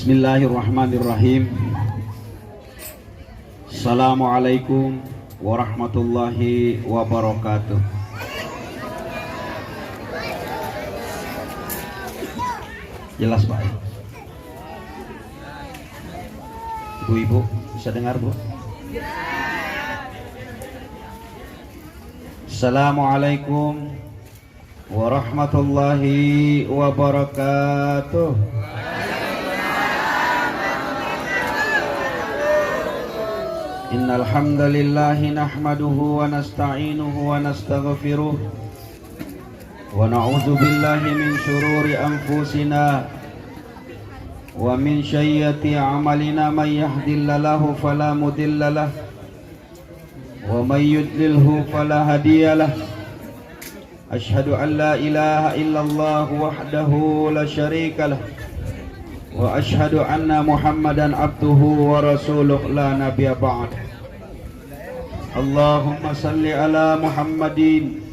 Bismillahirrahmanirrahim. Assalamualaikum warahmatullahi wabarakatuh. Jelas Pak? Ibu-ibu bisa dengar Bu? Assalamualaikum warahmatullahi wabarakatuh. Innal hamdalillahi nahmaduhu wa nasta'inuhu wa nastaghfiruh wa na'udzu billahi min shururi anfusina wa min sayyiati a'malina may yahdihillahu fala mudilla lahu wa may yudlilhu fala hadiya lahu. Asyhadu an la ilaha illallah wahdahu la syarika lahu wa asyhadu anna Muhammadan abduhu wa rasuluh la nabiyya ba'd. Allahumma salli ala Muhammadin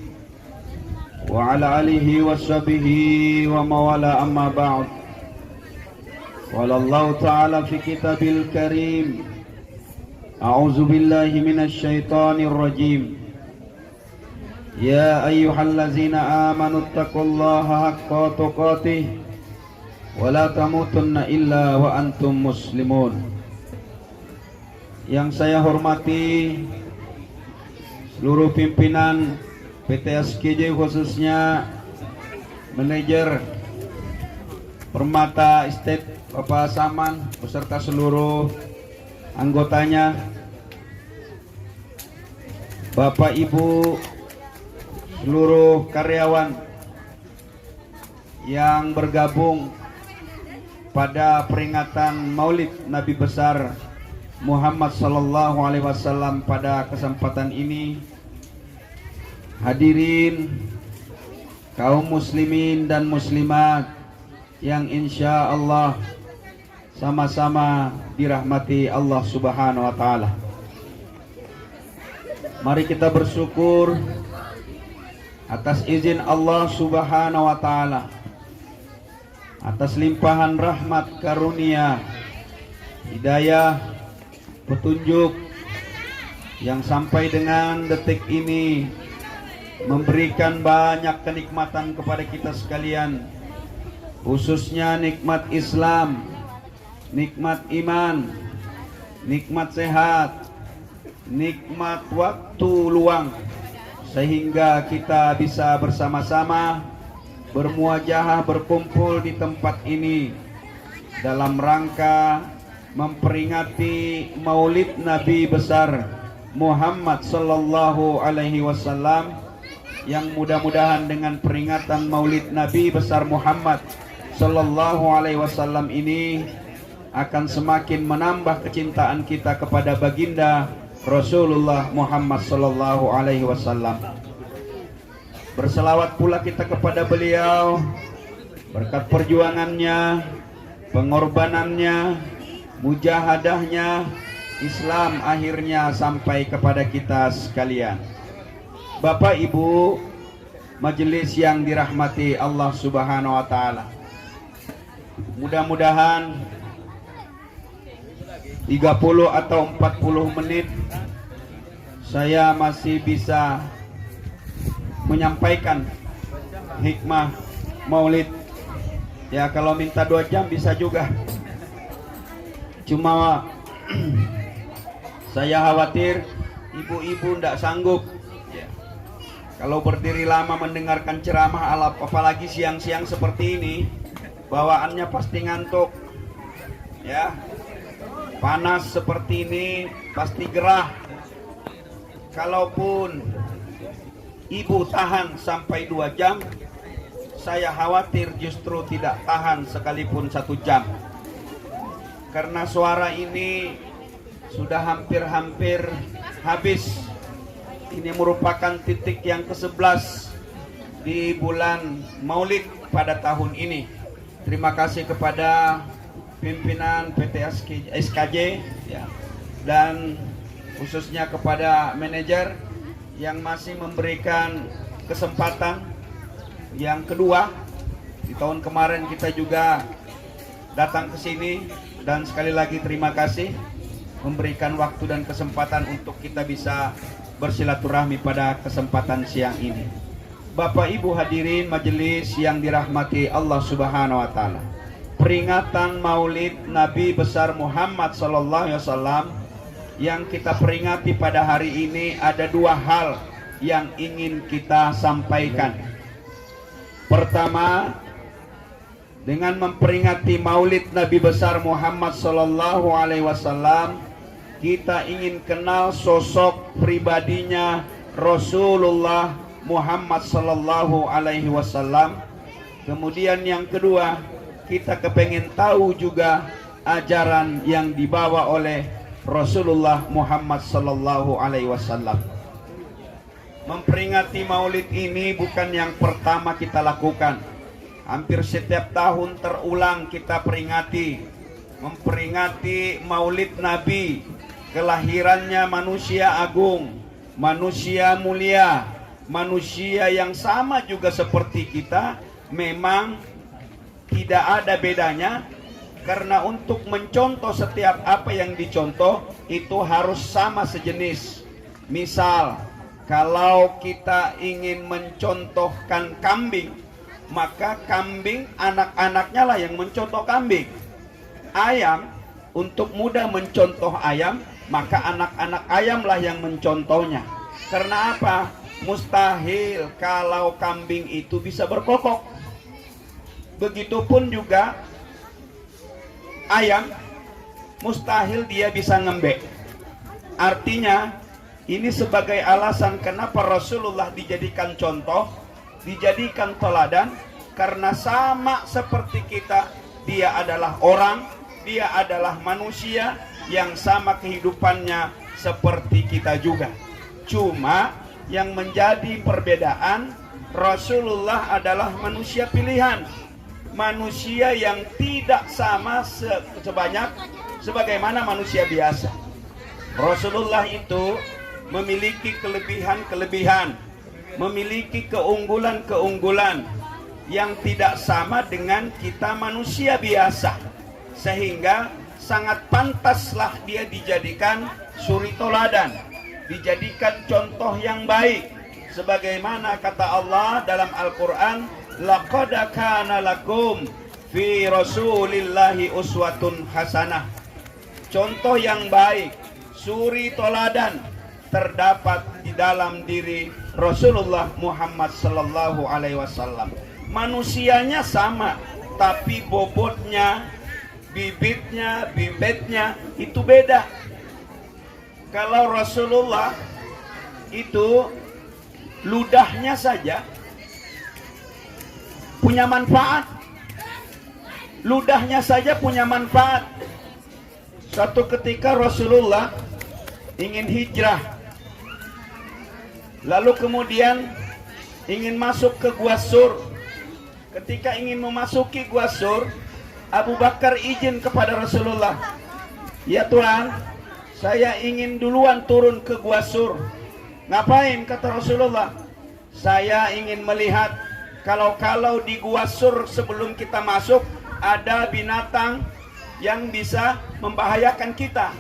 wa ala alihi wa sahbihi wa mawala amma ba'd. Qala Allah ta'ala fi kitabil karim, a'udzu billahi minasy syaithanir rajim. Ya ayyuhallazina amanu taqullaha haqqa tuqatih wa la tamutunna illa wa antum muslimun. Yang saya hormati seluruh pimpinan PT SKJ, khususnya manajer Permata Estate Bapak Saman beserta seluruh anggotanya, Bapak Ibu, seluruh karyawan yang bergabung pada peringatan Maulid Nabi besar Muhammad sallallahu alaihi wasallam pada kesempatan ini. Hadirin kaum muslimin dan muslimat yang insya Allah sama-sama dirahmati Allah subhanahu wa ta'ala. Mari kita bersyukur atas izin Allah subhanahu wa ta'ala, atas limpahan rahmat karunia, hidayah, petunjuk yang sampai dengan detik ini memberikan banyak kenikmatan kepada kita sekalian, khususnya nikmat Islam, nikmat iman, nikmat sehat, nikmat waktu luang, sehingga kita bisa bersama-sama bermuajahah, berkumpul di tempat ini dalam rangka memperingati Maulid Nabi besar Muhammad sallallahu alaihi wasallam, yang mudah-mudahan dengan peringatan Maulid Nabi besar Muhammad sallallahu alaihi wasallam ini akan semakin menambah kecintaan kita kepada baginda Rasulullah Muhammad sallallahu alaihi wasallam. Berselawat pula kita kepada beliau, berkat perjuangannya, pengorbanannya, mujahadahnya, Islam akhirnya sampai kepada kita sekalian. Bapak Ibu majelis yang dirahmati Allah subhanahu wa ta'ala, mudah-mudahan 30 atau 40 menit saya masih bisa menyampaikan hikmah Maulid. Ya, kalau minta 2 jam bisa juga, cuma saya khawatir ibu-ibu tidak sanggup kalau berdiri lama mendengarkan ceramah, apalagi siang-siang seperti ini, bawaannya pasti ngantuk. Ya, panas seperti ini pasti gerah. Kalaupun ibu tahan sampai 2 jam, saya khawatir justru tidak tahan sekalipun 1 jam. Karena suara ini sudah hampir-hampir habis. Ini merupakan titik yang ke-11 di bulan Maulid pada tahun ini. Terima kasih kepada pimpinan PT SKJ ya, dan khususnya kepada manajer yang masih memberikan kesempatan yang kedua. Di tahun kemarin kita juga datang ke sini, dan sekali lagi terima kasih memberikan waktu dan kesempatan untuk kita bisa bersilaturahmi pada kesempatan siang ini. Bapak Ibu hadirin majelis yang dirahmati Allah Subhanahu wa taala. Peringatan Maulid Nabi besar Muhammad sallallahu alaihi wasallam yang kita peringati pada hari ini, ada dua hal yang ingin kita sampaikan. Pertama, dengan memperingati Maulid Nabi besar Muhammad sallallahu alaihi wasallam, kita ingin kenal sosok pribadinya Rasulullah Muhammad sallallahu alaihi wasallam. Kemudian yang kedua, kita kepengen tahu juga ajaran yang dibawa oleh Rasulullah Muhammad sallallahu alaihi wasallam. Memperingati Maulid ini bukan yang pertama kita lakukan. Hampir setiap tahun terulang kita memperingati Maulid Nabi, kelahirannya manusia agung, manusia mulia, manusia yang sama juga seperti kita. Memang tidak ada bedanya, karena untuk mencontoh setiap apa yang dicontoh itu harus sama sejenis. Misal, kalau kita ingin mencontohkan kambing, maka kambing anak-anaknya lah yang mencontoh kambing. Ayam, untuk mudah mencontoh ayam, maka anak-anak ayam lah yang mencontohnya. Karena apa? Mustahil kalau kambing itu bisa berkokok. Begitupun juga ayam, mustahil dia bisa ngembek. Artinya, ini sebagai alasan kenapa Rasulullah dijadikan contoh, dijadikan teladan, karena sama seperti kita, dia adalah orang, dia adalah manusia yang sama kehidupannya seperti kita juga. Cuma yang menjadi perbedaan, Rasulullah adalah manusia pilihan, manusia yang tidak sama sebagaimana manusia biasa. Rasulullah itu memiliki kelebihan-kelebihan, memiliki keunggulan-keunggulan yang tidak sama dengan kita manusia biasa, sehingga sangat pantaslah dia dijadikan suri toladan, dijadikan contoh yang baik. Sebagaimana kata Allah dalam Al-Quran, laqad kana lakum fi rasulillahi uswatun hasanah. Contoh yang baik, suri toladan terdapat di dalam diri Rasulullah Muhammad sallallahu alaihi wasallam. Manusianya sama, tapi bobotnya, bibitnya itu beda. Kalau Rasulullah itu ludahnya saja punya manfaat. Ludahnya saja punya manfaat. Suatu ketika Rasulullah ingin hijrah, lalu kemudian ingin masuk ke Gua Sur. Ketika ingin memasuki Gua Sur, Abu Bakar izin kepada Rasulullah, "Ya Tuhan, saya ingin duluan turun ke Gua Sur." "Ngapain?" kata Rasulullah. "Saya ingin melihat kalau di Gua Sur sebelum kita masuk ada binatang yang bisa membahayakan kita.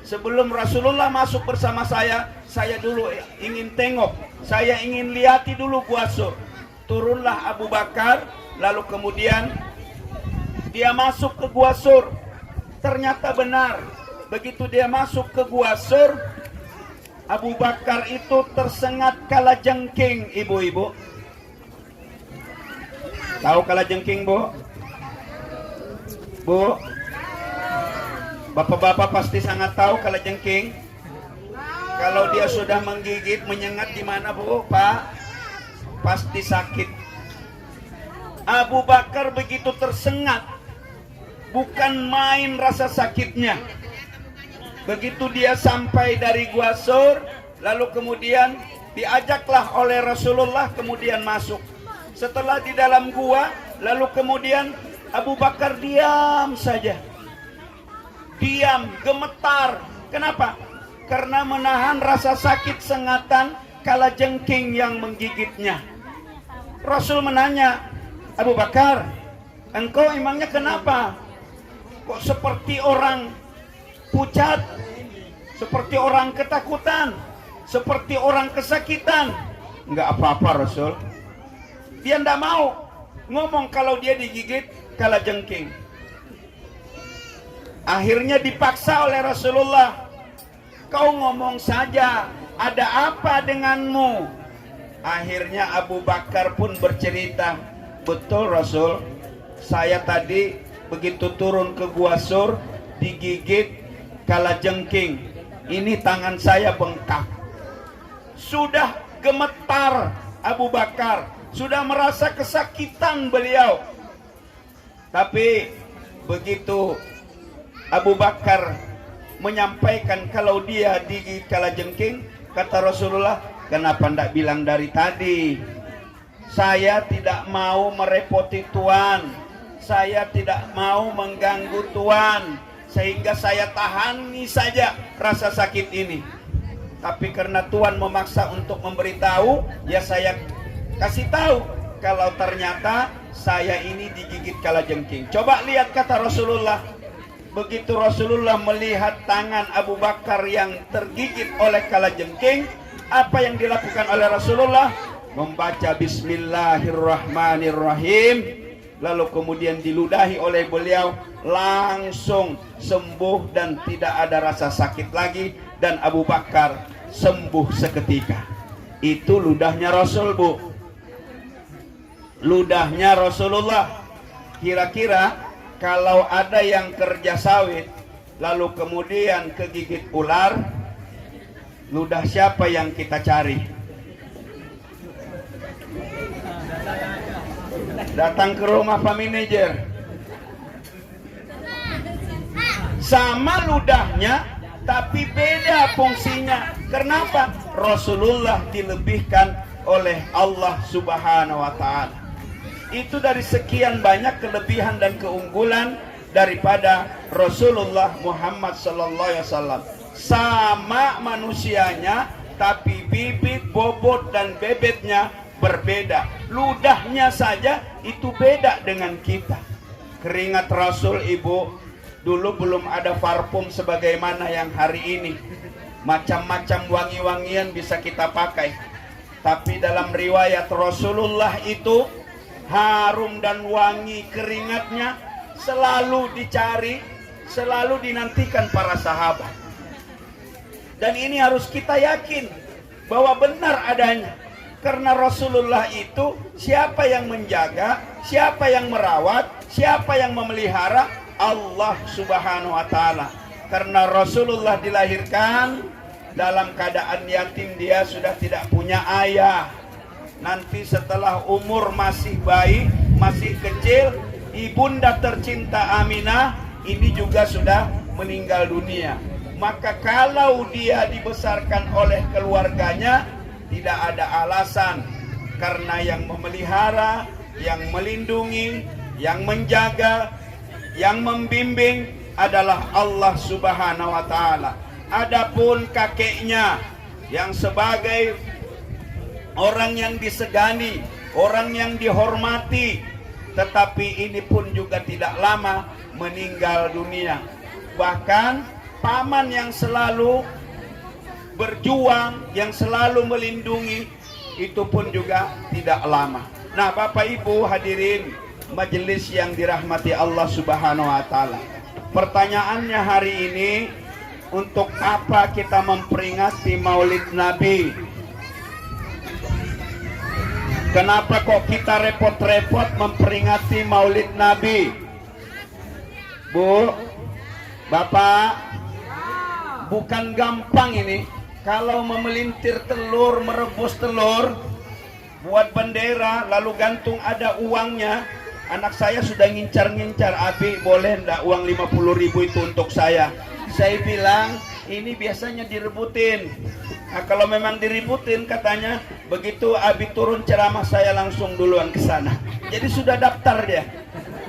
Sebelum Rasulullah masuk bersama saya dulu ingin tengok, saya ingin lihati dulu Gua Sur." Turunlah Abu Bakar, lalu kemudian dia masuk ke Gua Sur. Ternyata benar, begitu dia masuk ke Gua Sur, Abu Bakar itu tersengat kalajengking, ibu-ibu. Tahu kalajengking, Bu? Bu? Bapak-bapak pasti sangat tahu kalajengking. Kalau dia sudah menggigit, menyengat di mana, Bu? Pak? Pasti sakit. Abu Bakar begitu tersengat, bukan main rasa sakitnya. Begitu dia sampai dari Gua Sur, lalu kemudian diajaklah oleh Rasulullah kemudian masuk. Setelah di dalam gua, lalu kemudian Abu Bakar diam saja. Diam, gemetar. Kenapa? Karena menahan rasa sakit sengatan kalajengking yang menggigitnya. Rasul menanya, "Abu Bakar, engkau emangnya kenapa?" Kok seperti orang pucat, seperti orang ketakutan, seperti orang kesakitan? Enggak apa-apa Rasul. Dia enggak mau ngomong kalau dia digigit kalajengking. Akhirnya dipaksa oleh Rasulullah. Kau ngomong saja, ada apa denganmu? Akhirnya Abu Bakar pun bercerita, betul Rasul, saya tadi begitu turun ke Gua Sur digigit kalajengking. Ini tangan saya bengkak. Sudah gemetar Abu Bakar, sudah merasa kesakitan beliau. Tapi begitu Abu Bakar menyampaikan kalau dia digigit kalajengking, kata Rasulullah, kenapa tidak bilang dari tadi? Saya tidak mau merepoti Tuan, saya tidak mau mengganggu Tuan, sehingga saya tahani saja rasa sakit ini. Tapi karena Tuan memaksa untuk memberitahu, ya saya kasih tahu kalau ternyata saya ini digigit kalajengking. Coba lihat kata Rasulullah. Begitu Rasulullah melihat tangan Abu Bakar yang tergigit oleh kalajengking, apa yang dilakukan oleh Rasulullah? Membaca Bismillahirrahmanirrahim, lalu kemudian diludahi oleh beliau, langsung sembuh dan tidak ada rasa sakit lagi, dan Abu Bakar sembuh seketika. Itu ludahnya Rasul, Bu. Ludahnya Rasulullah. Kira-kira kalau ada yang kerja sawit lalu kemudian kegigit ular, ludah siapa yang kita cari? Datang ke rumah Pak Manajer. Sama ludahnya tapi beda fungsinya. Kenapa? Rasulullah dilebihkan oleh Allah Subhanahu wa Ta'ala. Itu dari sekian banyak kelebihan dan keunggulan daripada Rasulullah Muhammad sallallahu alaihi wasallam. Sama manusianya, tapi bibit, bobot dan bebetnya berbeda. Ludahnya saja itu beda dengan kita. Keringat Rasul, Ibu, dulu belum ada parfum sebagaimana yang hari ini. Macam-macam wangi-wangian bisa kita pakai. Tapi dalam riwayat Rasulullah itu harum dan wangi keringatnya selalu dicari, selalu dinantikan para sahabat. Dan ini harus kita yakin bahwa benar adanya. Karena Rasulullah itu siapa yang menjaga, siapa yang merawat, siapa yang memelihara? Allah Subhanahu wa Ta'ala. Karena Rasulullah dilahirkan dalam keadaan yatim, dia sudah tidak punya ayah. Nanti setelah umur masih bayi, masih kecil, ibunda tercinta Aminah ini juga sudah meninggal dunia. Maka kalau dia dibesarkan oleh keluarganya, tidak ada alasan. Karena yang memelihara, yang melindungi, yang menjaga, yang membimbing adalah Allah Subhanahu wa Ta'ala. Adapun kakeknya yang sebagai orang yang disegani, orang yang dihormati, tetapi ini pun juga tidak lama meninggal dunia. Bahkan paman yang selalu berjuang, yang selalu melindungi, itu pun juga tidak lama. Nah, Bapak Ibu hadirin majelis yang dirahmati Allah Subhanahu wa Ta'ala, pertanyaannya hari ini, untuk apa kita memperingati Maulid Nabi? Kenapa kok kita repot-repot memperingati Maulid Nabi? Bu, Bapak, bukan gampang ini. Kalau memelintir telur, merebus telur, buat bendera, lalu gantung ada uangnya. Anak saya sudah ngincar-ngincar, Abi boleh enggak uang 50.000 itu untuk saya? Saya bilang, ini biasanya direbutin. Nah, kalau memang diributin katanya, begitu Abi turun ceramah saya langsung duluan ke sana. Jadi sudah daftar dia.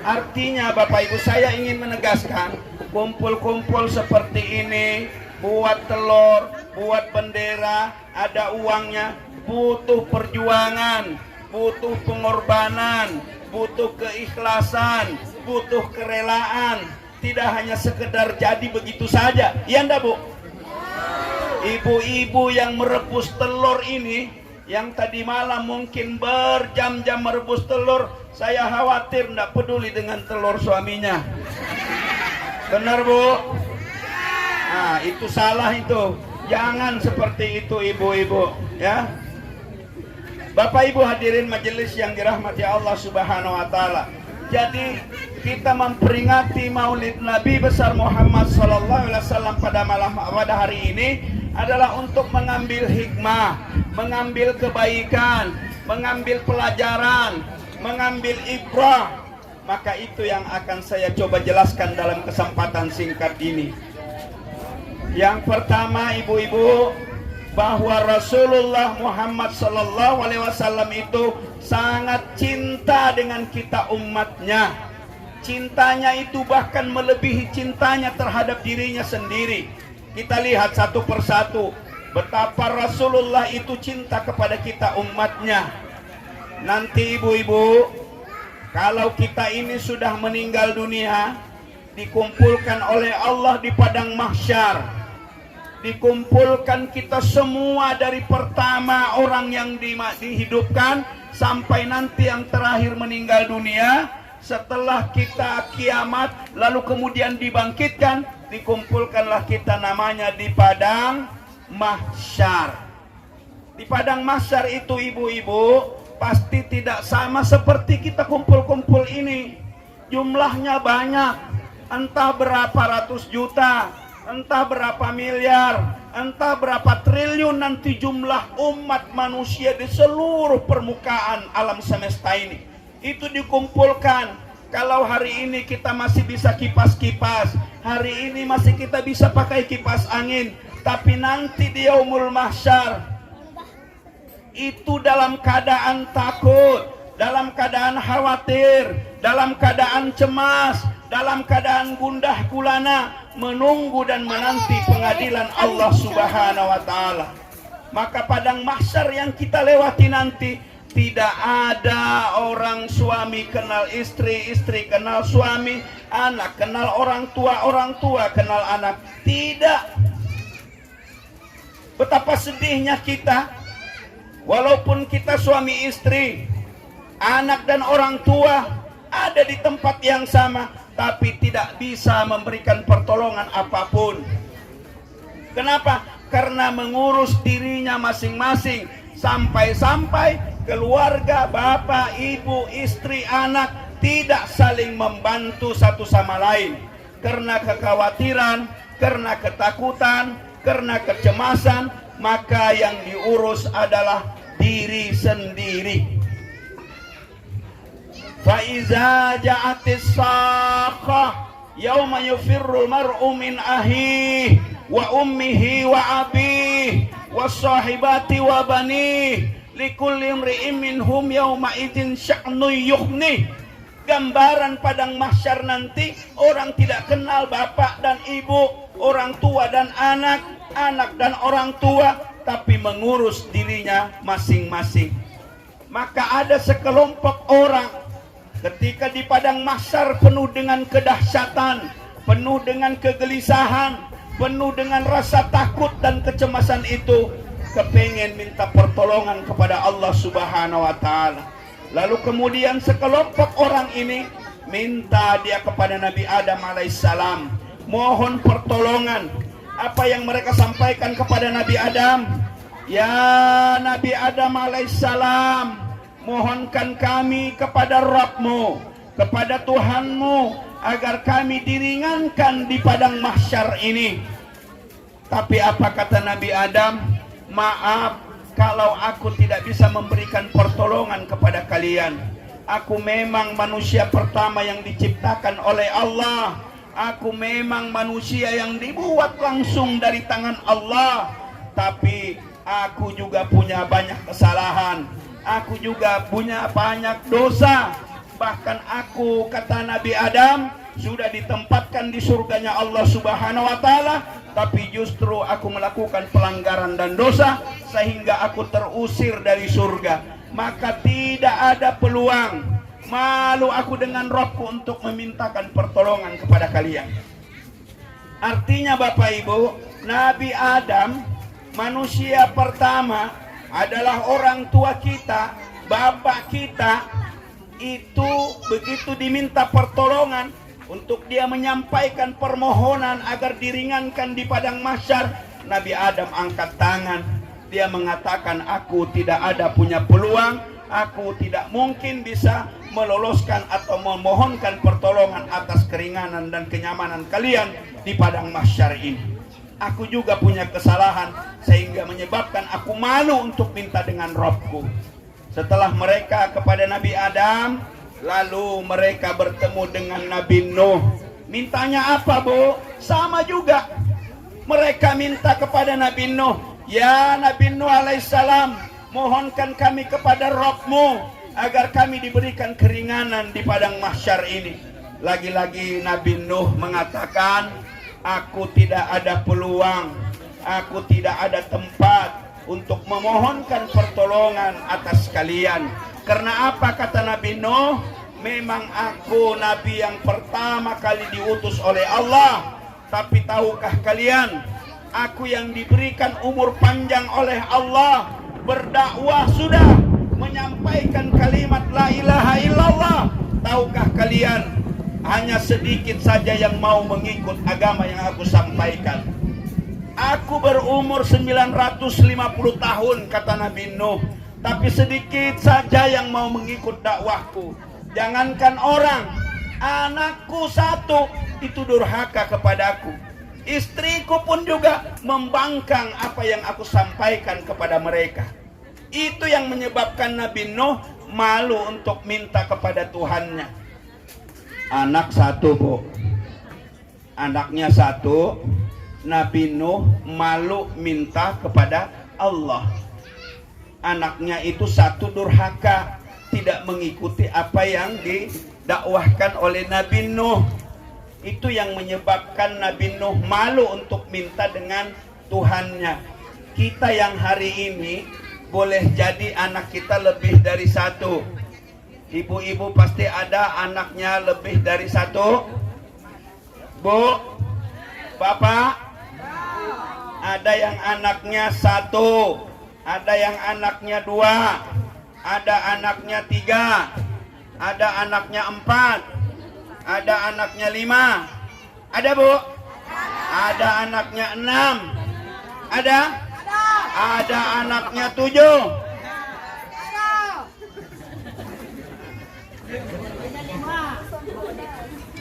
Artinya Bapak Ibu, saya ingin menegaskan, kumpul-kumpul seperti ini, buat telur, buat bendera, ada uangnya, butuh perjuangan, butuh pengorbanan, butuh keikhlasan, butuh kerelaan. tidak hanya sekedar jadi begitu saja. Iya enggak, Bu? Ibu-ibu yang merebus telur ini, yang tadi malam mungkin berjam-jam merebus telur, saya khawatir enggak peduli dengan telur suaminya. Benar, Bu? Nah, itu salah itu. Jangan seperti itu, ibu-ibu, ya. Bapak Ibu hadirin majelis yang dirahmati Allah Subhanahu wa taala. Jadi kita memperingati Maulid Nabi besar Muhammad sallallahu alaihi wasallam pada hari ini adalah untuk mengambil hikmah, mengambil kebaikan, mengambil pelajaran, mengambil ibrah. Maka itu yang akan saya coba jelaskan dalam kesempatan singkat ini. Yang pertama, ibu-ibu, bahwa Rasulullah Muhammad sallallahu alaihi wasallam itu sangat cinta dengan kita umatnya. Cintanya itu bahkan melebihi cintanya terhadap dirinya sendiri. Kita lihat satu persatu betapa Rasulullah itu cinta kepada kita umatnya. Nanti ibu-ibu, kalau kita ini sudah meninggal dunia, dikumpulkan oleh Allah di padang mahsyar. Dikumpulkan kita semua dari pertama orang yang dihidupkan sampai nanti yang terakhir meninggal dunia. Setelah kita kiamat lalu kemudian dibangkitkan, dikumpulkanlah kita namanya di padang mahsyar. Di padang mahsyar itu ibu-ibu pasti tidak sama seperti kita kumpul-kumpul ini. Jumlahnya banyak, entah berapa ratus juta, entah berapa miliar, entah berapa triliun nanti jumlah umat manusia di seluruh permukaan alam semesta ini. Itu dikumpulkan. Kalau hari ini kita masih bisa kipas-kipas, hari ini masih kita bisa pakai kipas angin, tapi nanti di yaumul mahsyar itu dalam keadaan takut, dalam keadaan khawatir, dalam keadaan cemas, dalam keadaan gundah gulana, menunggu dan menanti pengadilan Allah Subhanahu wa taala. Maka padang mahsyar yang kita lewati nanti tidak ada orang suami kenal istri, istri kenal suami, anak kenal orang tua kenal anak. Tidak. Betapa sedihnya kita, walaupun kita suami istri, anak dan orang tua ada di tempat yang sama, tapi tidak bisa memberikan pertolongan apapun. Kenapa? Karena mengurus dirinya masing-masing. Sampai-sampai keluarga, bapak, ibu, istri, anak tidak saling membantu satu sama lain. Karena kekhawatiran, karena ketakutan, karena kecemasan, maka yang diurus adalah diri sendiri. Faiza ja'atis sakhah yauma yufirrul mar'u min ahihi wa ummihi wa abihi wa sahibati wa banihi likulli imri'in minhum yauma idzin sya'nu yughni. Gambaran padang mahsyar nanti orang tidak kenal bapak dan ibu, orang tua dan anak, anak dan orang tua, tapi mengurus dirinya masing-masing. Maka ada sekelompok orang ketika di padang mahsyar penuh dengan kedahsyatan, penuh dengan kegelisahan, penuh dengan rasa takut dan kecemasan itu, kepengen minta pertolongan kepada Allah Subhanahu wa taala. Lalu kemudian sekelompok orang ini minta dia kepada Nabi Adam alaihissalam, mohon pertolongan. Apa yang mereka sampaikan kepada Nabi Adam? Ya Nabi Adam alaihissalam, mohonkan kami kepada Rabbmu, kepada Tuhanmu, agar kami diringankan di padang mahsyar ini. Tapi apa kata Nabi Adam? Maaf kalau aku tidak bisa memberikan pertolongan kepada kalian. Aku memang manusia pertama yang diciptakan oleh Allah. Aku memang manusia yang dibuat langsung dari tangan Allah. Tapi aku juga punya banyak kesalahan. Aku juga punya banyak dosa. Bahkan aku, kata Nabi Adam, sudah ditempatkan di surganya Allah Subhanahu wa taala, tapi justru aku melakukan pelanggaran dan dosa sehingga aku terusir dari surga. Maka tidak ada peluang Malu aku dengan Robku untuk memintakan pertolongan kepada kalian. Artinya Bapak Ibu, Nabi Adam, manusia pertama, adalah orang tua kita, bapak kita. Itu begitu diminta pertolongan untuk dia menyampaikan permohonan agar diringankan di padang mahsyar, Nabi Adam angkat tangan. Dia mengatakan, aku tidak ada punya peluang, aku tidak mungkin bisa meloloskan atau memohonkan pertolongan atas keringanan dan kenyamanan kalian di padang mahsyar ini. Aku juga punya kesalahan sehingga menyebabkan aku malu untuk minta dengan Robku. Setelah mereka kepada Nabi Adam, lalu mereka bertemu dengan Nabi Nuh. Mintanya apa, Bu? Sama juga. Mereka minta kepada Nabi Nuh, ya Nabi Nuh alaihissalam, mohonkan kami kepada Rabb-Mu agar kami diberikan keringanan di padang mahsyar ini. Lagi-lagi Nabi Nuh mengatakan, aku tidak ada peluang, aku tidak ada tempat untuk memohonkan pertolongan atas kalian. Karena apa, kata Nabi Nuh? Memang aku Nabi yang pertama kali diutus oleh Allah. Tapi tahukah kalian, aku yang diberikan umur panjang oleh Allah, berdakwah sudah, menyampaikan kalimat la ilaha illallah. Tahukah kalian, hanya sedikit saja yang mau mengikut agama yang aku sampaikan. Aku berumur 950 tahun, kata Nabi Nuh, tapi sedikit saja yang mau mengikut dakwahku. Jangankan orang, anakku satu itu durhaka kepadaku. Istriku pun juga membangkang apa yang aku sampaikan kepada mereka. Itu yang menyebabkan Nabi Nuh malu untuk minta kepada Tuhannya. Anak satu, Bu. Anaknya satu. Nabi Nuh malu minta kepada Allah. Anaknya itu satu durhaka, tidak mengikuti apa yang didakwahkan oleh Nabi Nuh. Itu yang menyebabkan Nabi Nuh malu untuk minta dengan Tuhannya. Kita yang hari ini boleh jadi anak kita lebih dari satu. Ibu-ibu pasti ada anaknya lebih dari satu. Bu, Bapak, ada yang anaknya satu, ada yang anaknya dua, ada anaknya tiga, ada anaknya empat, ada anaknya lima. Ada, Bu? Ada anaknya enam. Ada? Ada anaknya 7.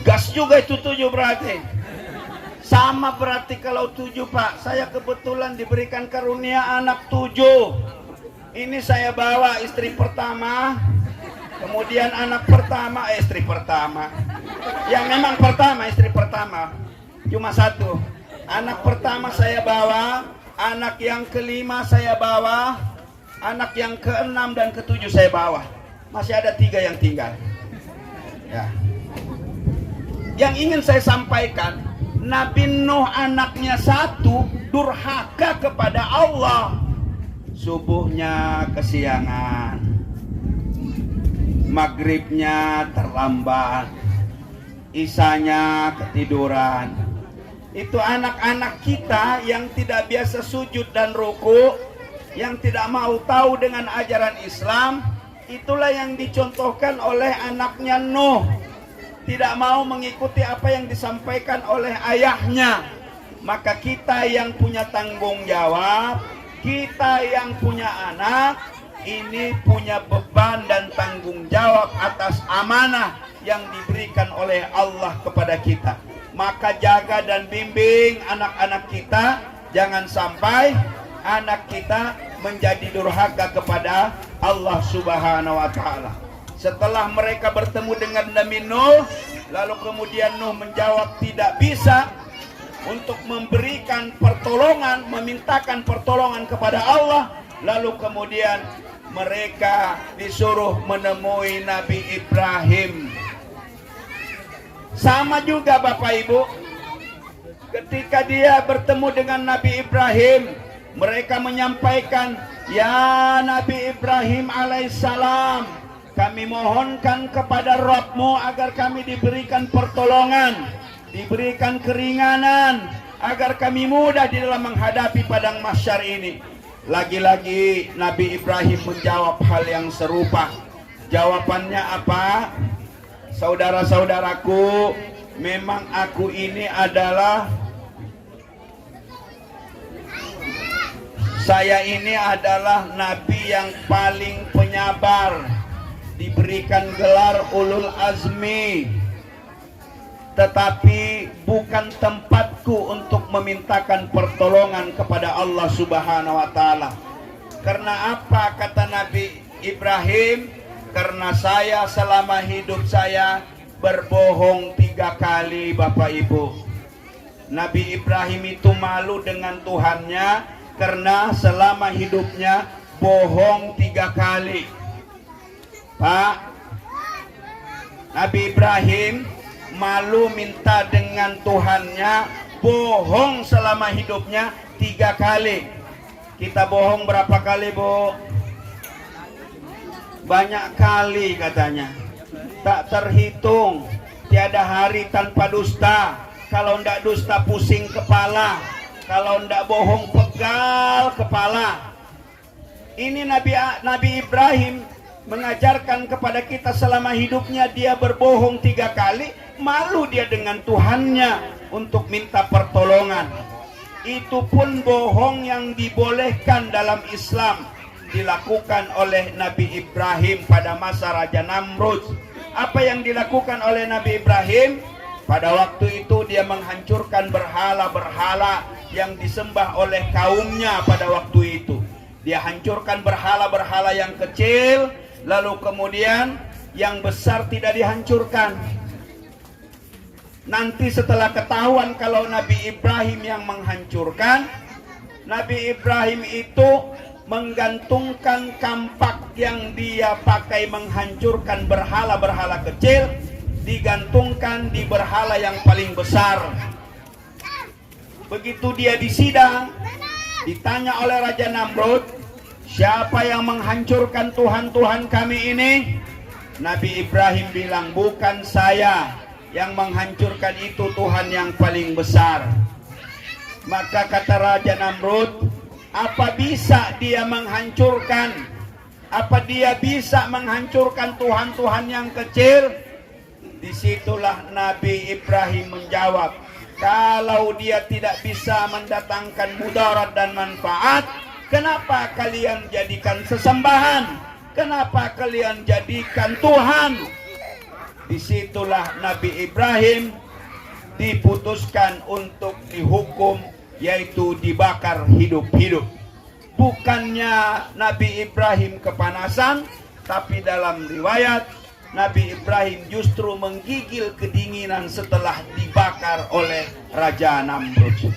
Gas juga itu 7 berarti. Sama berarti kalau 7, Pak. Saya kebetulan diberikan karunia anak 7. Ini saya bawa istri pertama, kemudian anak pertama, istri pertama. Yang memang pertama, istri pertama. Cuma satu. Anak pertama saya bawa, anak yang kelima saya bawa, anak yang keenam dan ketujuh saya bawa. Masih ada 3 yang tinggal. Ya. Yang ingin saya sampaikan, Nabi Nuh anaknya satu durhaka kepada Allah. Subuhnya kesiangan, maghribnya terlambat, isanya ketiduran. Itu anak-anak kita yang tidak biasa sujud dan ruku, yang tidak mau tahu dengan ajaran Islam. Itulah yang dicontohkan oleh anaknya Nuh. Tidak mau mengikuti apa yang disampaikan oleh ayahnya. Maka kita yang punya tanggung jawab, kita yang punya anak, ini punya beban dan tanggung jawab atas amanah yang diberikan oleh Allah kepada kita. Maka jaga dan bimbing anak-anak kita, jangan sampai anak kita menjadi durhaka kepada Allah Subhanahu wa Ta'ala. Setelah mereka bertemu dengan Nabi Nuh, lalu kemudian Nuh menjawab tidak bisa untuk memberikan pertolongan, memintakan pertolongan kepada Allah. Lalu kemudian mereka disuruh menemui Nabi Ibrahim. Sama juga Bapak Ibu, ketika dia bertemu dengan Nabi Ibrahim, mereka menyampaikan, ya Nabi Ibrahim alaihissalam, Kami mohonkan kepada Rabb-Mu agar kami diberikan pertolongan, diberikan keringanan, agar kami mudah di dalam menghadapi padang mahsyar ini. Lagi-lagi Nabi Ibrahim menjawab hal yang serupa. Jawabannya apa? Saudara-saudaraku, memang aku ini adalah nabi yang paling penyabar, diberikan gelar ulul azmi, tetapi bukan tempatku untuk memintakan pertolongan kepada Allah Subhanahu wa taala. Karena apa, kata Nabi Ibrahim? Karena saya selama hidup saya berbohong 3 kali, Bapak Ibu. Nabi Ibrahim itu malu dengan Tuhannya karena selama hidupnya bohong 3 kali. Pak, Nabi Ibrahim malu minta dengan Tuhannya, bohong selama hidupnya 3 kali. Kita bohong berapa kali, Bu? Banyak kali katanya, tak terhitung. Tiada hari tanpa dusta. Kalau ndak dusta pusing kepala, kalau ndak bohong pegal kepala. Ini Nabi Ibrahim mengajarkan kepada kita selama hidupnya dia berbohong 3 kali. Malu dia dengan Tuhannya untuk minta pertolongan. Itu pun bohong yang dibolehkan dalam Islam, dilakukan oleh Nabi Ibrahim pada masa Raja Namrud. Apa yang dilakukan oleh Nabi Ibrahim? Pada waktu itu dia menghancurkan berhala-berhala yang disembah oleh kaumnya pada waktu itu. Dia hancurkan berhala-berhala yang kecil, lalu kemudian yang besar tidak dihancurkan. Nanti setelah ketahuan kalau Nabi Ibrahim yang menghancurkan, Nabi Ibrahim itu menggantungkan kampak yang dia pakai menghancurkan berhala-berhala kecil, digantungkan di berhala yang paling besar. Begitu dia disidang, ditanya oleh Raja Namrud, siapa yang menghancurkan Tuhan-Tuhan kami ini? Nabi Ibrahim bilang, bukan saya, yang menghancurkan itu Tuhan yang paling besar. Maka kata Raja Namrud, apa bisa dia menghancurkan? Apa dia bisa menghancurkan Tuhan-Tuhan yang kecil? Disitulah Nabi Ibrahim menjawab, kalau dia tidak bisa mendatangkan mudarat dan manfaat, kenapa kalian jadikan sesembahan? Kenapa kalian jadikan Tuhan? Disitulah Nabi Ibrahim diputuskan untuk dihukum, yaitu dibakar hidup-hidup. Bukannya Nabi Ibrahim kepanasan, tapi dalam riwayat Nabi Ibrahim justru menggigil kedinginan setelah dibakar oleh Raja Namrud.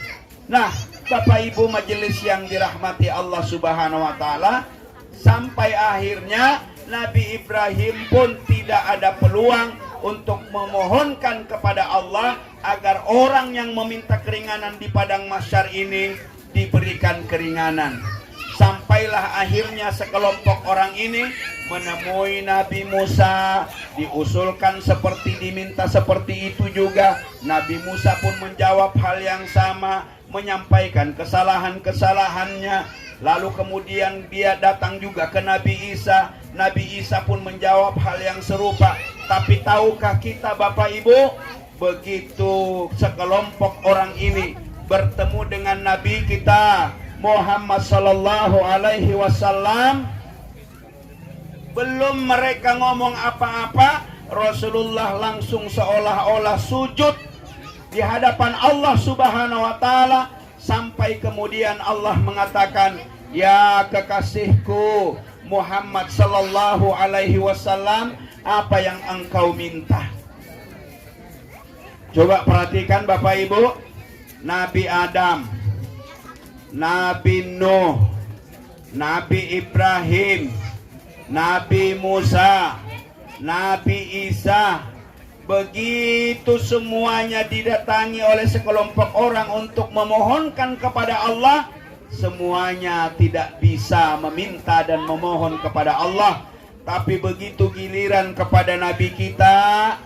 Nah, Bapak Ibu majelis yang dirahmati Allah Subhanahu wa taala, sampai akhirnya Nabi Ibrahim pun tidak ada peluang untuk memohonkan kepada Allah agar orang yang meminta keringanan di padang mahsyar ini diberikan keringanan. Sampailah akhirnya sekelompok orang ini menemui Nabi Musa, diusulkan seperti diminta seperti itu juga. Nabi Musa pun menjawab hal yang sama, menyampaikan kesalahan-kesalahannya. Lalu kemudian dia datang juga ke Nabi Isa. Nabi Isa pun menjawab hal yang serupa. Tapi tahukah kita Bapak Ibu, begitu sekelompok orang ini bertemu dengan Nabi kita Muhammad sallallahu alaihi wasallam, belum mereka ngomong apa-apa, Rasulullah langsung seolah-olah sujud di hadapan Allah Subhanahu wa taala, sampai kemudian Allah mengatakan, ya kekasihku Muhammad sallallahu alaihi wasallam, apa yang engkau minta? Coba perhatikan Bapak Ibu, Nabi Adam, Nabi Nuh, Nabi Ibrahim, Nabi Musa, Nabi Isa, begitu semuanya didatangi oleh sekelompok orang untuk memohonkan kepada Allah, semuanya tidak bisa meminta dan memohon kepada Allah. Tapi begitu giliran kepada Nabi kita,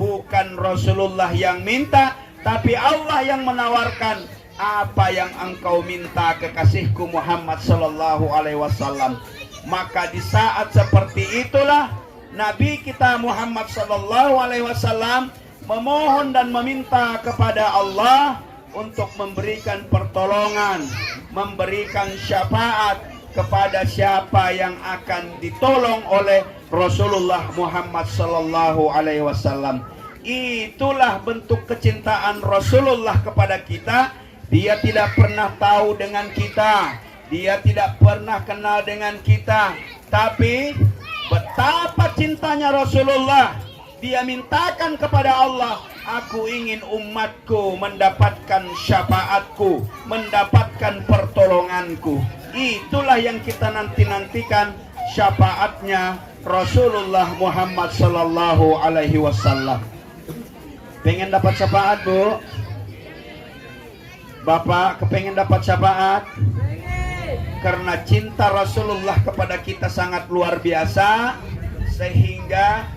bukan Rasulullah yang minta, tapi Allah yang menawarkan, apa yang engkau minta kekasihku Muhammad sallallahu alaihi wasallam. Maka di saat seperti itulah Nabi kita Muhammad sallallahu alaihi wasallam memohon dan meminta kepada Allah untuk memberikan pertolongan, memberikan syafaat kepada siapa yang akan ditolong oleh Rasulullah Muhammad sallallahu alaihi wasallam. Itulah bentuk kecintaan Rasulullah kepada kita. Dia tidak pernah tahu dengan kita, dia tidak pernah kenal dengan kita, tapi betapa cintanya Rasulullah. Dia mintakan kepada Allah, aku ingin umatku mendapatkan syafaatku, mendapatkan pertolonganku. Itulah yang kita nantikan, syafaatnya Rasulullah Muhammad sallallahu alaihi wasallam. Pengen dapat syafaat, Bu? Bapak kepengen dapat syafaat? Karena cinta Rasulullah kepada kita sangat luar biasa, sehingga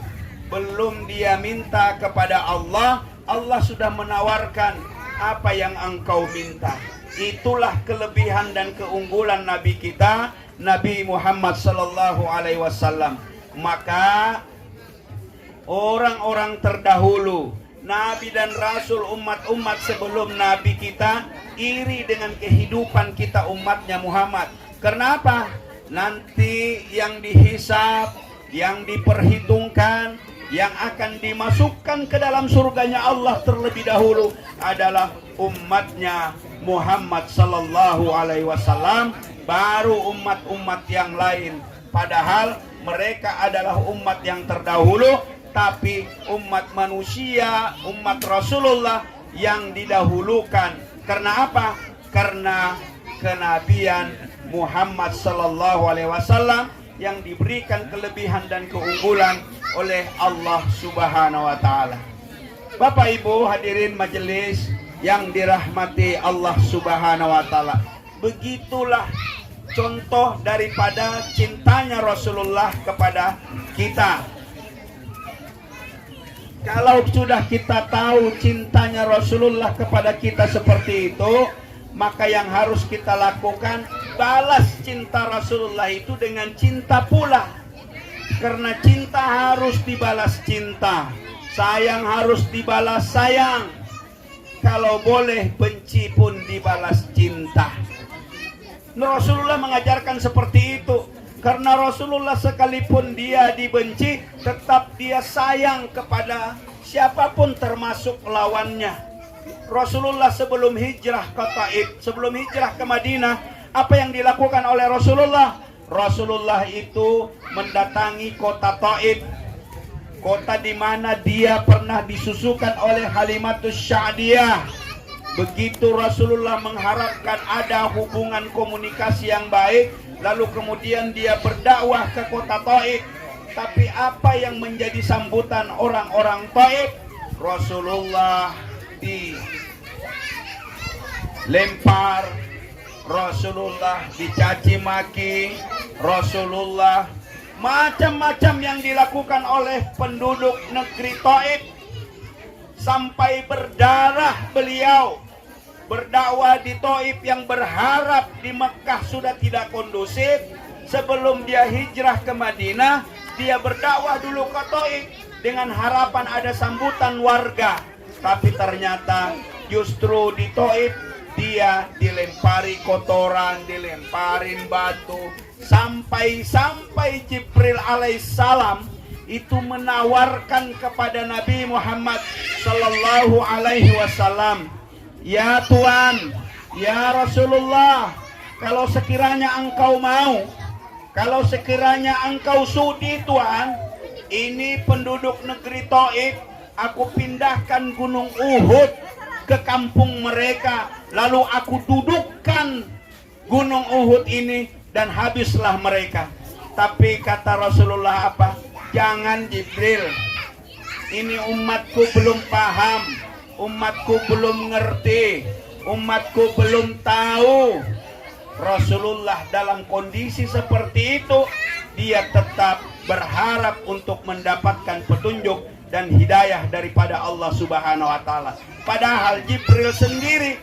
belum dia minta kepada Allah, Allah sudah menawarkan apa yang engkau minta. Itulah kelebihan dan keunggulan Nabi kita, Nabi Muhammad sallallahu alaihi wasallam. Maka orang-orang terdahulu, Nabi dan Rasul, umat-umat sebelum Nabi kita, iri dengan kehidupan kita umatnya Muhammad. Kenapa? Nanti yang dihisab, yang diperhitungkan, yang akan dimasukkan ke dalam surganya Allah terlebih dahulu adalah umatnya Muhammad sallallahu alaihi wasallam, baru umat-umat yang lain. Padahal mereka adalah umat yang terdahulu, tapi umat manusia, umat Rasulullah yang didahulukan. Karena apa? Karena kenabian Muhammad sallallahu alaihi wasallam yang diberikan kelebihan dan keunggulan oleh Allah Subhanahu wa taala. Bapak Ibu hadirin majelis yang dirahmati Allah Subhanahu wa taala. Begitulah contoh daripada cintanya Rasulullah kepada kita. Kalau sudah kita tahu cintanya Rasulullah kepada kita seperti itu, maka yang harus kita lakukan, balas cinta Rasulullah itu dengan cinta pula. Karena cinta harus dibalas cinta, sayang harus dibalas sayang. Kalau boleh benci pun dibalas cinta. Rasulullah mengajarkan seperti itu. Karena Rasulullah sekalipun dia dibenci, tetap dia sayang kepada siapapun termasuk lawannya. Rasulullah sebelum hijrah ke Taif, sebelum hijrah ke Madinah, apa yang dilakukan oleh Rasulullah? Rasulullah itu mendatangi kota Taif, kota di mana dia pernah disusukan oleh Halimatus Sya'diyah. Begitu Rasulullah mengharapkan ada hubungan komunikasi yang baik, lalu kemudian dia berdakwah ke kota Taif. Tapi apa yang menjadi sambutan orang-orang Taif? Rasulullah dilempar, Rasulullah dicaci maki, Rasulullah macam-macam yang dilakukan oleh penduduk negeri Taif, sampai berdarah beliau berdakwah di Taif yang berharap di Mekah sudah tidak kondusif. Sebelum dia hijrah ke Madinah, dia berdakwah dulu ke Taif dengan harapan ada sambutan warga. Tapi ternyata justru di Taif dia dilempari kotoran, dilemparin batu, sampai Jibril alaihissalam itu menawarkan kepada Nabi Muhammad sallallahu alaihi wasallam, ya Tuhan, ya Rasulullah, kalau sekiranya engkau mau, kalau sekiranya engkau sudi Tuhan, ini penduduk negeri Taif, aku pindahkan gunung Uhud ke kampung mereka, lalu aku dudukkan gunung Uhud ini dan habislah mereka. Tapi kata Rasulullah apa? Jangan Jibril, ini umatku belum paham, umatku belum ngerti, umatku belum tahu. Rasulullah dalam kondisi seperti itu dia tetap berharap untuk mendapatkan petunjuk dan hidayah daripada Allah Subhanahu wa taala. Padahal Jibril sendiri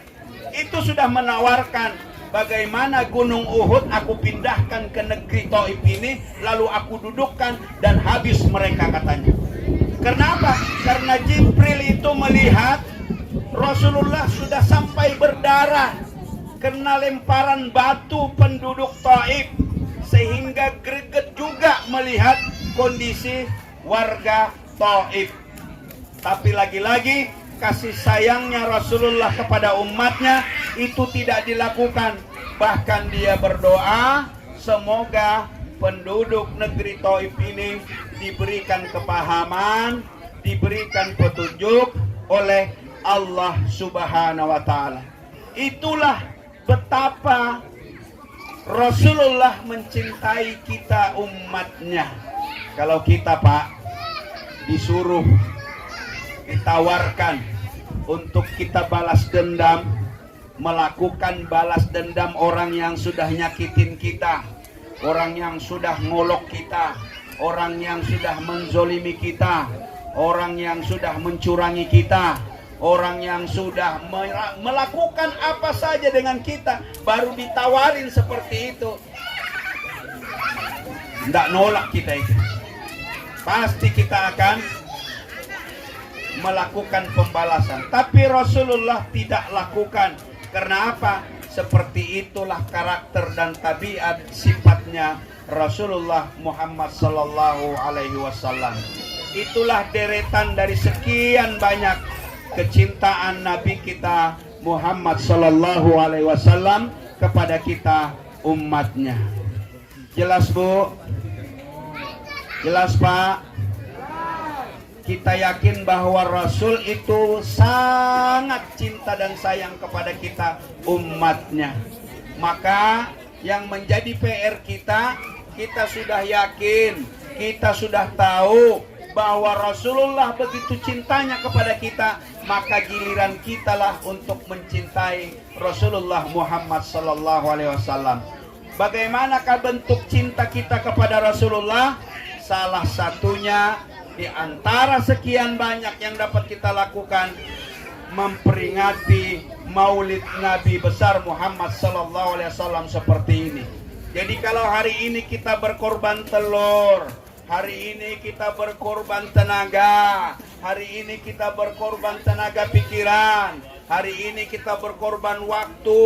itu sudah menawarkan, bagaimana gunung Uhud aku pindahkan ke negeri Taif ini, lalu aku dudukkan dan habis mereka, katanya. Kenapa? Karena Jibril itu melihat Rasulullah sudah sampai berdarah kena lemparan batu penduduk Taif, sehingga greget juga melihat kondisi warga Taif. Tapi lagi-lagi kasih sayangnya Rasulullah kepada umatnya itu tidak dilakukan. Bahkan dia berdoa, semoga penduduk negeri Taif ini diberikan kepahaman, diberikan petunjuk oleh Allah Subhanahu wa taala. Itulah betapa Rasulullah mencintai kita umatnya. Kalau kita, Pak, disuruh, ditawarkan untuk kita balas dendam, melakukan balas dendam orang yang sudah nyakitin kita, orang yang sudah ngolok kita, orang yang sudah menzolimi kita, orang yang sudah mencurangi kita, orang yang sudah melakukan apa saja dengan kita, baru ditawarin seperti itu, tidak nolak kita itu. Pasti kita akan melakukan pembalasan. Tapi Rasulullah tidak lakukan. Karena apa? Seperti itulah karakter dan tabiat sifatnya Rasulullah Muhammad sallallahu alaihi wasallam. Itulah deretan dari sekian banyak kecintaan Nabi kita Muhammad sallallahu alaihi wasallam kepada kita umatnya. Jelas, Bu? Jelas, Pak? Kita yakin bahwa Rasul itu sangat cinta dan sayang kepada kita umatnya. Maka yang menjadi PR kita, kita sudah yakin, kita sudah tahu bahwa Rasulullah begitu cintanya kepada kita, maka giliran kitalah untuk mencintai Rasulullah Muhammad sallallahu alaihi wasallam. Bagaimanakah bentuk cinta kita kepada Rasulullah? Salah satunya di antara sekian banyak yang dapat kita lakukan, memperingati Maulid Nabi besar Muhammad sallallahu alaihi wasallam seperti ini. Jadi kalau hari ini kita berkorban telur, hari ini kita berkorban tenaga, hari ini kita berkorban tenaga pikiran, hari ini kita berkorban waktu,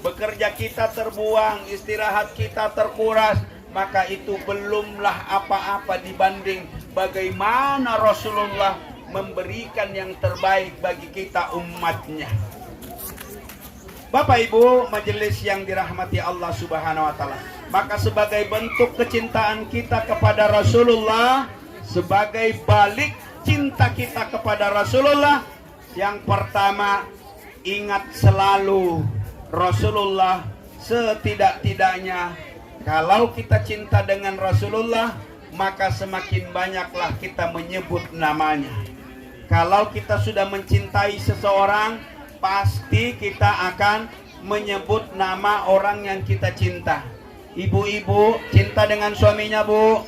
bekerja kita terbuang, istirahat kita terkuras, maka itu belumlah apa-apa dibanding bagaimana Rasulullah memberikan yang terbaik bagi kita umatnya. Bapak Ibu majelis yang dirahmati Allah Subhanahu wa taala, maka sebagai bentuk kecintaan kita kepada Rasulullah, sebagai balik cinta kita kepada Rasulullah, yang pertama, ingat selalu Rasulullah. Setidak-tidaknya kalau kita cinta dengan Rasulullah, maka semakin banyaklah kita menyebut namanya. Kalau kita sudah mencintai seseorang, pasti kita akan menyebut nama orang yang kita cinta. Ibu-ibu cinta dengan suaminya, Bu?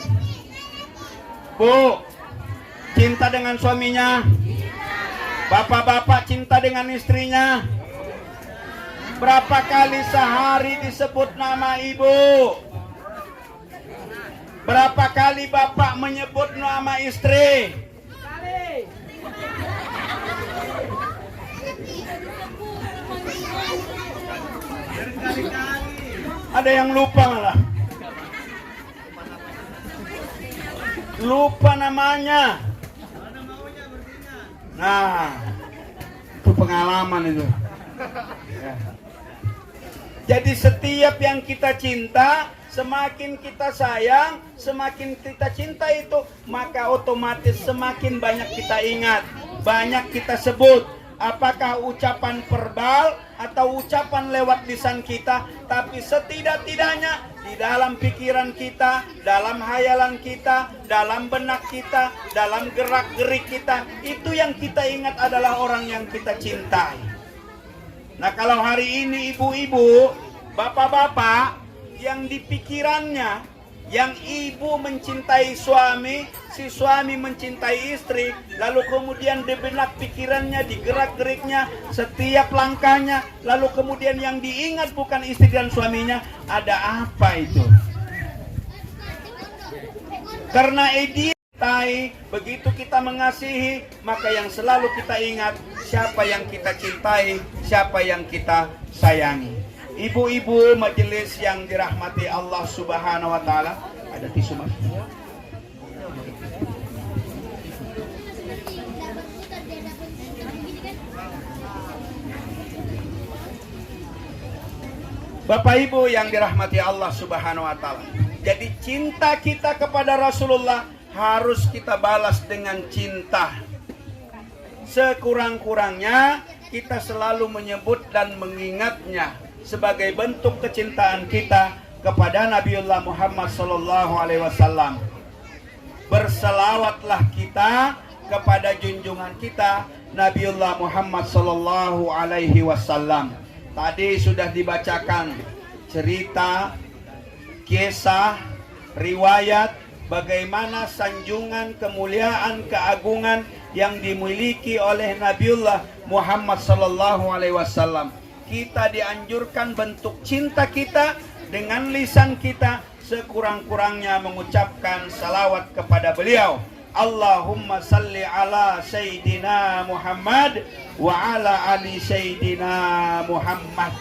Bu, cinta dengan suaminya? Bapak-bapak cinta dengan istrinya? Berapa kali sehari disebut nama ibu? Berapa kali bapak menyebut nama istri? Ada yang lupa lah. Lupa namanya. Nah, itu pengalaman itu. Ya. Jadi setiap yang kita cinta, semakin kita sayang, semakin kita cinta itu, maka otomatis semakin banyak kita ingat, banyak kita sebut. Apakah ucapan verbal atau ucapan lewat lisan kita, tapi setidak-tidaknya di dalam pikiran kita, dalam hayalan kita, dalam benak kita, dalam gerak-gerik kita, itu yang kita ingat adalah orang yang kita cintai. Nah, kalau hari ini ibu-ibu, bapak-bapak yang di pikirannya, Yang ibu mencintai suami, si suami mencintai istri, lalu kemudian di benak pikirannya, digerak-geriknya, setiap langkahnya, lalu kemudian yang diingat bukan istri dan suaminya, ada apa itu? Karena begitu kita mengasihi, maka yang selalu kita ingat, siapa yang kita cintai, siapa yang kita sayangi. Ibu-ibu majelis yang dirahmati Allah Subhanahu wa taala, ada tisu Mas? Bapak Ibu yang dirahmati Allah Subhanahu wa taala. Jadi cinta kita kepada Rasulullah harus kita balas dengan cinta. Sekurang-kurangnya kita selalu menyebut dan mengingatnya sebagai bentuk kecintaan kita kepada Nabiullah Muhammad SAW. Berselawatlah kita kepada junjungan kita Nabiullah Muhammad SAW. Tadi sudah dibacakan cerita, kisah, riwayat bagaimana sanjungan, kemuliaan, keagungan yang dimiliki oleh Nabiullah Muhammad SAW. Kita dianjurkan bentuk cinta kita dengan lisan kita, sekurang-kurangnya mengucapkan salawat kepada beliau. Allahumma salli ala Sayyidina Muhammad wa ala ali Sayyidina Muhammad.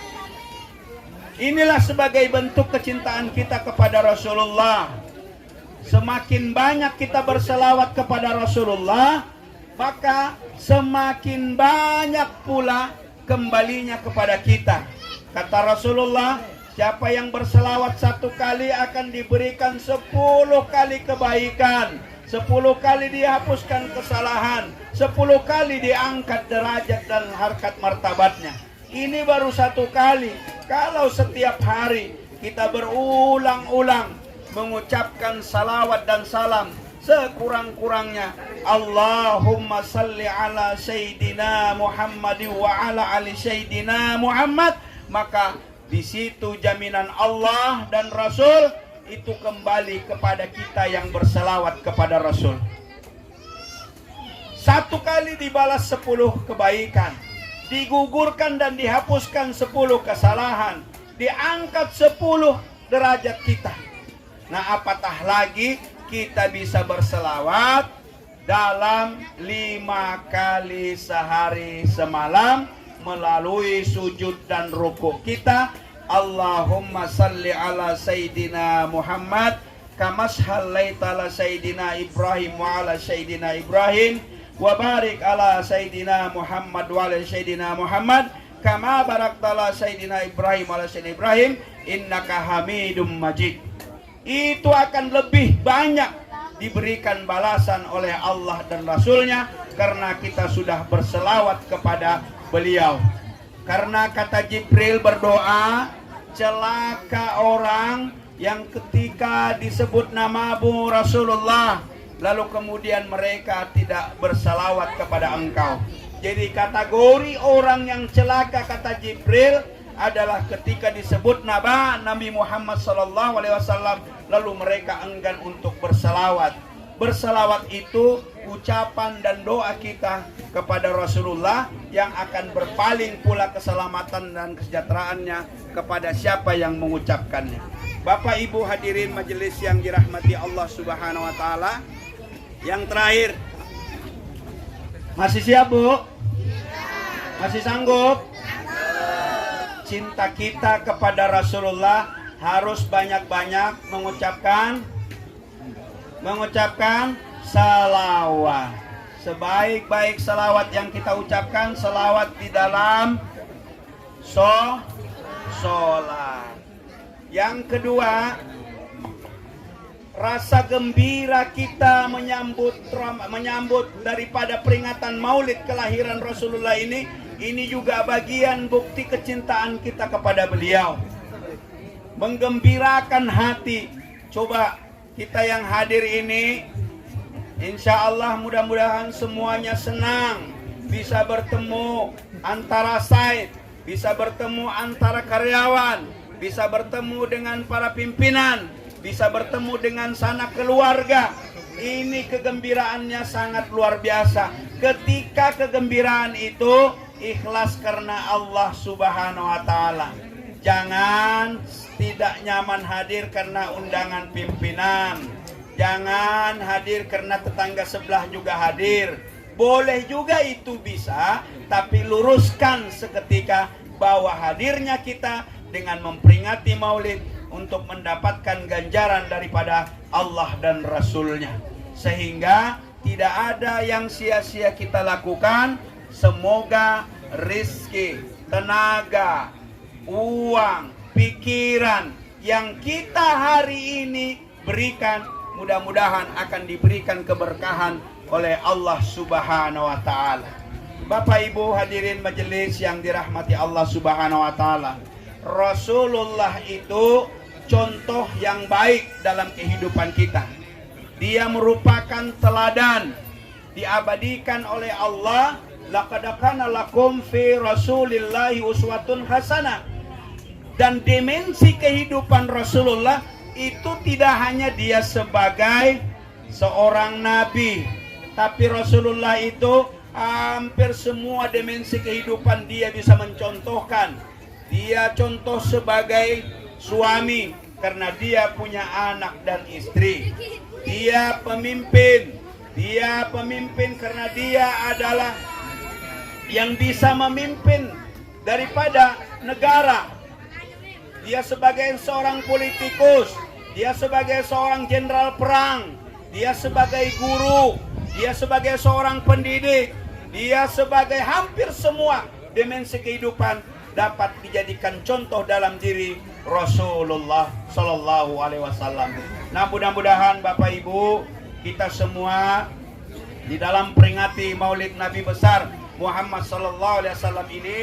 Inilah sebagai bentuk kecintaan kita kepada Rasulullah. Semakin banyak kita berselawat kepada Rasulullah, maka semakin banyak pula kembalinya kepada kita. Kata Rasulullah, siapa yang berselawat 1 kali akan diberikan 10 kali kebaikan, 10 kali dihapuskan kesalahan, 10 kali diangkat derajat dan harkat martabatnya. Ini baru 1 kali. Kalau setiap hari kita berulang-ulang mengucapkan salawat dan salam, sekurang-kurangnya Allahumma salli ala Sayyidina Muhammad wa ala ali Sayyidina Muhammad, maka di situ jaminan Allah dan Rasul itu kembali kepada kita yang berselawat kepada Rasul. 1 kali dibalas 10 kebaikan, digugurkan dan dihapuskan 10 kesalahan, diangkat 10 derajat kita. Nah, apatah lagi kita bisa berselawat dalam 5 kali sehari semalam melalui sujud dan rukuk kita. Allahumma salli ala Sayyidina Muhammad kama shallaita ala Sayyidina Ibrahim wa ala Sayyidina Ibrahim wa barik ala Sayyidina Muhammad wa ala Sayyidina Muhammad kama barakta ala Sayyidina Ibrahim wa ala Sayyidina Ibrahim innaka Hamidum Majid. Itu akan lebih banyak diberikan balasan oleh Allah dan Rasulnya karena kita sudah berselawat kepada beliau. Karena kata Jibril berdoa, celaka orang yang ketika disebut namamu Rasulullah, lalu kemudian mereka tidak berselawat kepada engkau. Jadi kategori orang yang celaka kata Jibril adalah ketika disebut nama Nabi Muhammad SAW, lalu mereka enggan untuk berselawat. Berselawat itu ucapan dan doa kita kepada Rasulullah yang akan berpaling pula keselamatan dan kesejahteraannya kepada siapa yang mengucapkannya. Bapak Ibu hadirin majelis yang dirahmati Allah Subhanahu wa taala. Yang terakhir, masih siap Bu? Masih sanggup? Cinta kita kepada Rasulullah harus banyak-banyak mengucapkan salawat. Sebaik-baik salawat yang kita ucapkan, salawat di dalam sholat. Yang kedua, rasa gembira kita menyambut daripada peringatan Maulid kelahiran Rasulullah ini juga bagian bukti kecintaan kita kepada beliau. Menggembirakan hati. Coba kita yang hadir ini, insya Allah mudah-mudahan semuanya senang bisa bertemu antara Said, bisa bertemu antara karyawan, bisa bertemu dengan para pimpinan, bisa bertemu dengan sanak keluarga. Ini kegembiraannya sangat luar biasa. Ketika kegembiraan itu ikhlas karena Allah Subhanahu wa Ta'ala. Jangan tidak nyaman hadir karena undangan pimpinan. Jangan hadir karena tetangga sebelah juga hadir. Boleh juga itu bisa, tapi luruskan seketika bahwa hadirnya kita dengan memperingati maulid untuk mendapatkan ganjaran daripada Allah dan Rasulnya. Sehingga tidak ada yang sia-sia kita lakukan. Semoga rizki, tenaga, uang, pikiran yang kita hari ini berikan, mudah-mudahan akan diberikan keberkahan oleh Allah Subhanahu wa Ta'ala. Bapak Ibu hadirin majelis yang dirahmati Allah Subhanahu wa Ta'ala, Rasulullah itu contoh yang baik dalam kehidupan kita. Dia merupakan teladan, diabadikan oleh Allah. Laqad kana lakum fi Rasulillahi uswatun hasanah. Dan dimensi kehidupan Rasulullah itu tidak hanya dia sebagai seorang nabi, tapi Rasulullah itu hampir semua dimensi kehidupan dia bisa mencontohkan. Dia contoh sebagai suami karena dia punya anak dan istri. Dia pemimpin. Dia pemimpin karena dia adalah yang bisa memimpin daripada negara. Dia sebagai seorang politikus, dia sebagai seorang jenderal perang, dia sebagai guru, dia sebagai seorang pendidik, dia sebagai hampir semua dimensi kehidupan dapat dijadikan contoh dalam diri Rasulullah Sallallahu Alaihi Wasallam. Nah, mudah-mudahan Bapak Ibu kita semua di dalam peringati Maulid Nabi besar Muhammad Sallallahu Alaihi Wasallam ini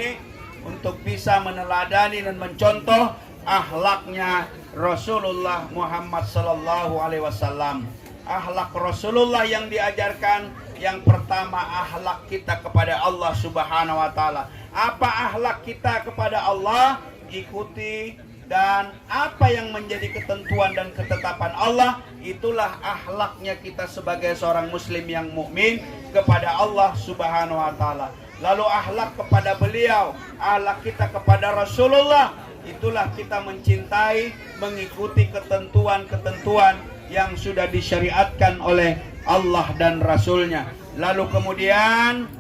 untuk bisa meneladani dan mencontoh akhlaknya Rasulullah Muhammad Sallallahu Alaihi Wasallam. Akhlak Rasulullah yang diajarkan, yang pertama akhlak kita kepada Allah Subhanahu wa Ta'ala. Apa akhlak kita kepada Allah? Ikuti dan apa yang menjadi ketentuan dan ketetapan Allah, itulah akhlaknya kita sebagai seorang muslim yang mukmin kepada Allah Subhanahu wa Ta'ala. Lalu akhlak kepada beliau, akhlak kita kepada Rasulullah, itulah kita mencintai, mengikuti ketentuan-ketentuan yang sudah disyariatkan oleh Allah dan Rasulnya. Lalu kemudian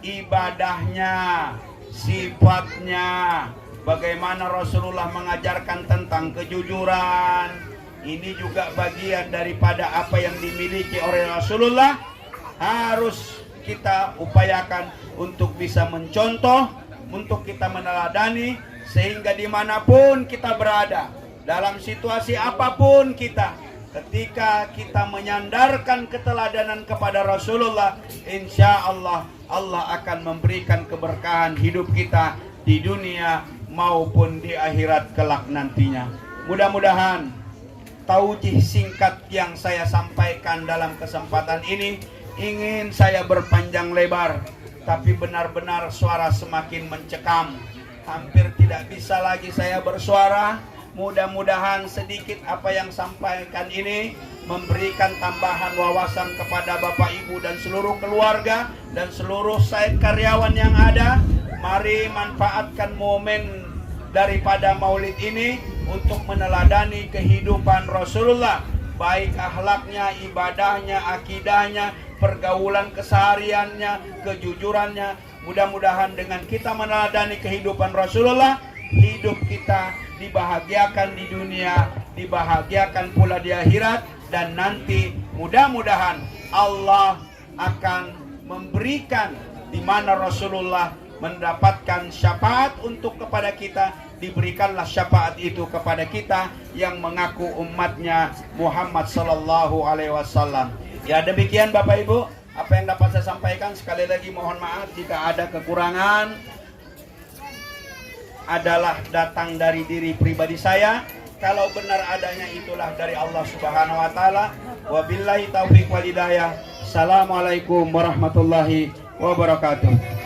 ibadahnya, sifatnya, bagaimana Rasulullah mengajarkan tentang kejujuran. Ini juga bagian daripada apa yang dimiliki oleh Rasulullah, harus kita upayakan untuk bisa mencontoh, untuk kita meneladani, sehingga dimanapun kita berada, dalam situasi apapun kita, ketika kita menyandarkan keteladanan kepada Rasulullah, insya Allah Allah akan memberikan keberkahan hidup kita di dunia maupun di akhirat kelak nantinya. Mudah-mudahan taujih singkat yang saya sampaikan dalam kesempatan ini, ingin saya berpanjang lebar, tapi benar-benar suara semakin mencekam. Hampir tidak bisa lagi saya bersuara. Mudah-mudahan sedikit apa yang sampaikan ini memberikan tambahan wawasan kepada Bapak Ibu dan seluruh keluarga dan seluruh site karyawan yang ada. Mari manfaatkan momen daripada maulid ini untuk meneladani kehidupan Rasulullah, baik akhlaknya, ibadahnya, akidahnya, pergaulan kesehariannya, kejujurannya. Mudah-mudahan dengan kita meneladani kehidupan Rasulullah, hidup kita dibahagiakan di dunia, dibahagiakan pula di akhirat, dan nanti mudah-mudahan Allah akan memberikan di mana Rasulullah mendapatkan syafaat untuk kepada kita, diberikanlah syafaat itu kepada kita yang mengaku umatnya Muhammad Sallallahu Alaihi Wasallam. Ya, demikian Bapak Ibu apa yang dapat saya sampaikan. Sekali lagi mohon maaf jika ada kekurangan, adalah datang dari diri pribadi saya. Kalau benar adanya itulah dari Allah Subhanahu wa Ta'ala. Wabillahi taufiq wal hidayah. Assalamualaikum warahmatullahi wabarakatuh.